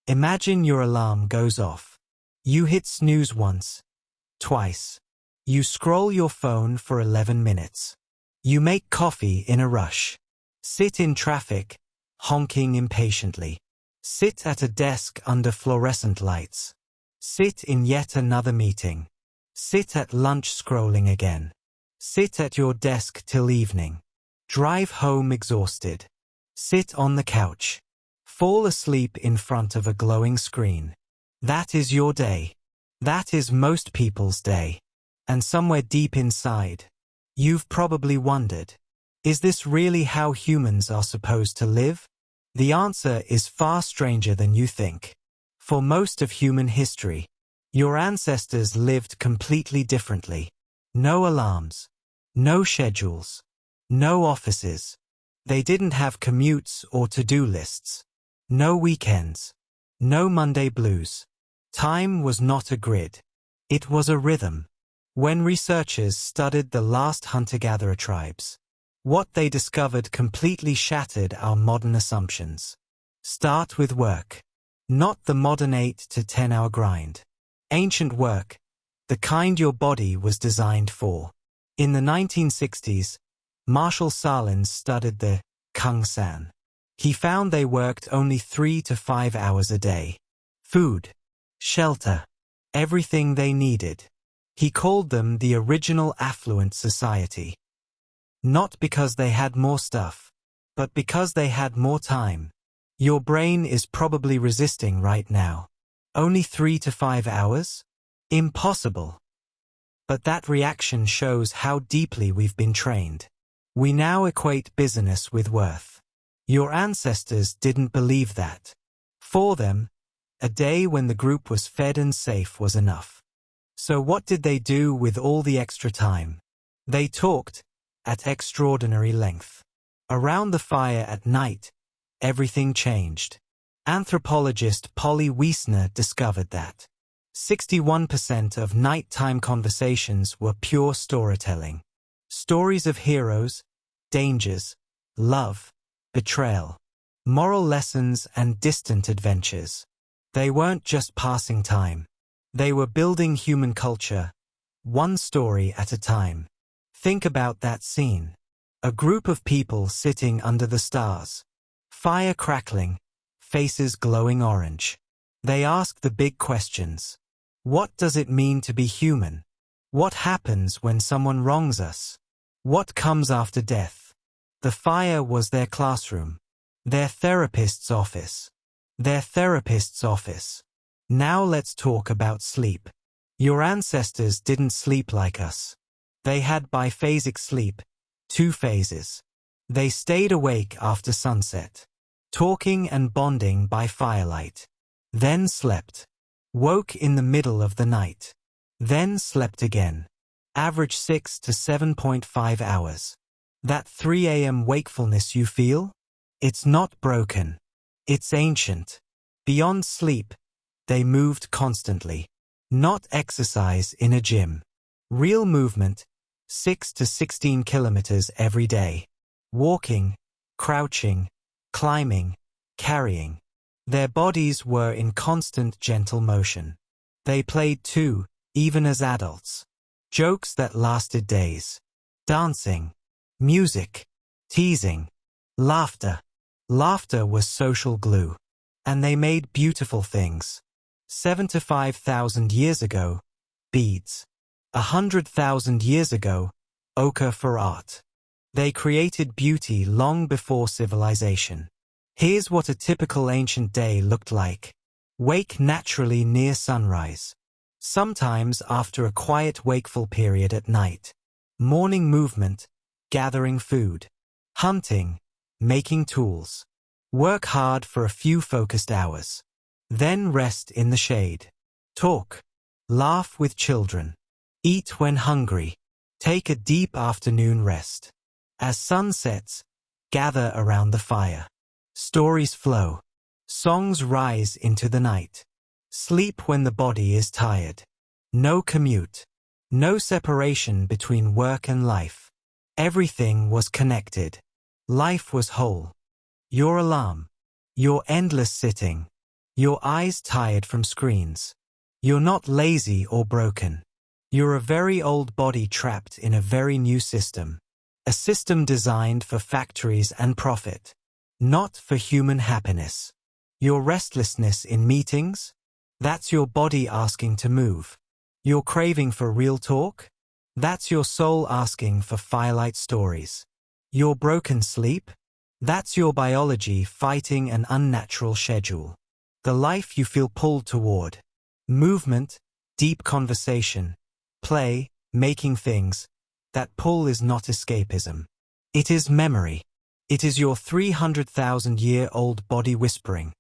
Imagine your alarm goes off. You hit snooze once, twice. You scroll your phone for 11 minutes. You make coffee in a rush. Sit in traffic, honking impatiently. Sit at a desk under fluorescent lights. Sit in yet another meeting. Sit at lunch scrolling again. Sit at your desk till evening. Drive home exhausted. Sit on the couch. Fall asleep in front of a glowing screen. That is your day. That is most people's day. And somewhere deep inside, you've probably wondered, is this really how humans are supposed to live? The answer is far stranger than you think. For most of human history, your ancestors lived completely differently. No alarms. No schedules. No offices. They didn't have commutes or to-do lists. No weekends. No Monday blues. Time was not a grid. It was a rhythm. When researchers studied the last hunter-gatherer tribes, what they discovered completely shattered our modern assumptions. Start with work. Not the modern 8 to 10-hour grind. Ancient work, the kind your body was designed for. In the 1960s, Marshall Sahlins studied the Kung San. He found they worked only 3 to 5 hours a day. Food, shelter, everything they needed. He called them the original affluent society. Not because they had more stuff, but because they had more time. Your brain is probably resisting right now. Only 3 to 5 hours? Impossible. But that reaction shows how deeply we've been trained. We now equate business with worth. Your ancestors didn't believe that. For them, a day when the group was fed and safe was enough. So what did they do with all the extra time? They talked, at extraordinary length. Around the fire at night, everything changed. Anthropologist Polly Wiessner discovered that 61% of nighttime conversations were pure storytelling. Stories of heroes, dangers, love, betrayal, moral lessons and distant adventures. They weren't just passing time. They were building human culture, one story at a time. Think about that scene. A group of people sitting under the stars. Fire crackling, faces glowing orange. They ask the big questions. What does it mean to be human? What happens when someone wrongs us? What comes after death? The fire was their classroom. Their therapist's office. Their therapist's office. Now let's talk about sleep. Your ancestors didn't sleep like us. They had biphasic sleep, 2 phases. They stayed awake after sunset, talking and bonding by firelight. Then slept. Woke in the middle of the night. Then slept again. Average 6 to 7.5 hours. That 3 a.m. wakefulness you feel? It's not broken. It's ancient. Beyond sleep, they moved constantly. Not exercise in a gym. Real movement, 6 to 16 kilometers every day. Walking, crouching, climbing, carrying. Their bodies were in constant gentle motion. They played too, even as adults. Jokes that lasted days. Dancing, music, teasing, laughter. Laughter was social glue. And they made beautiful things. 7 to 5,000 years ago, beads. 100,000 years ago, ochre for art. They created beauty long before civilization. Here's what a typical ancient day looked like. Wake naturally near sunrise. Sometimes after a quiet wakeful period at night. Morning movement, gathering food. Hunting, making tools. Work hard for a few focused hours. Then rest in the shade. Talk. Laugh with children. Eat when hungry. Take a deep afternoon rest. As sun sets, gather around the fire. Stories flow. Songs rise into the night. Sleep when the body is tired. No commute. No separation between work and life. Everything was connected. Life was whole. Your alarm. Your endless sitting. Your eyes tired from screens. You're not lazy or broken. You're a very old body trapped in a very new system. A system designed for factories and profit, not for human happiness. Your restlessness in meetings? That's your body asking to move. Your craving for real talk? That's your soul asking for firelight stories. Your broken sleep? That's your biology fighting an unnatural schedule. The life you feel pulled toward. Movement, deep conversation, play, making things. That pull is not escapism. It is memory. It is your 300,000-year-old body whispering.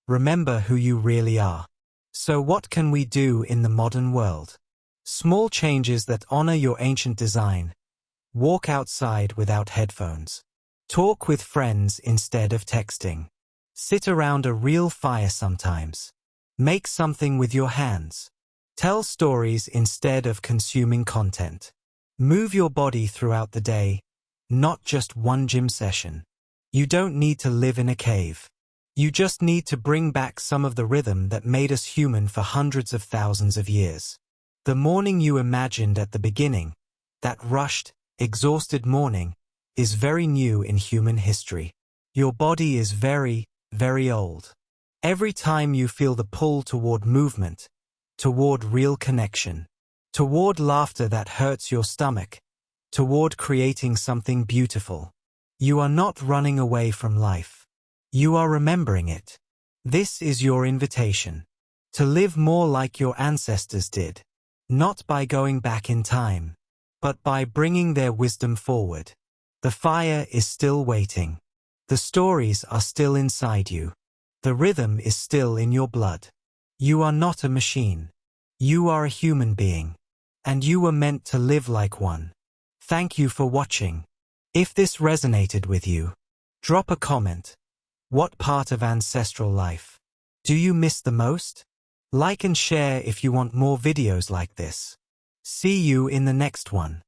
Remember who you really are. So what can we do in the modern world? Small changes that honor your ancient design. Walk outside without headphones. Talk with friends instead of texting. Sit around a real fire sometimes. Make something with your hands. Tell stories instead of consuming content. Move your body throughout the day, not just one gym session. You don't need to live in a cave. You just need to bring back some of the rhythm that made us human for hundreds of thousands of years. The morning you imagined at the beginning, that rushed, exhausted morning, is very new in human history. Your body is very, very old. Every time you feel the pull toward movement, toward real connection, toward laughter that hurts your stomach, toward creating something beautiful, you are not running away from life. You are remembering it. This is your invitation. To live more like your ancestors did. Not by going back in time, but by bringing their wisdom forward. The fire is still waiting. The stories are still inside you. The rhythm is still in your blood. You are not a machine. You are a human being. And you were meant to live like one. Thank you for watching. If this resonated with you, drop a comment. What part of ancestral life do you miss the most? Like and share if you want more videos like this. See you in the next one.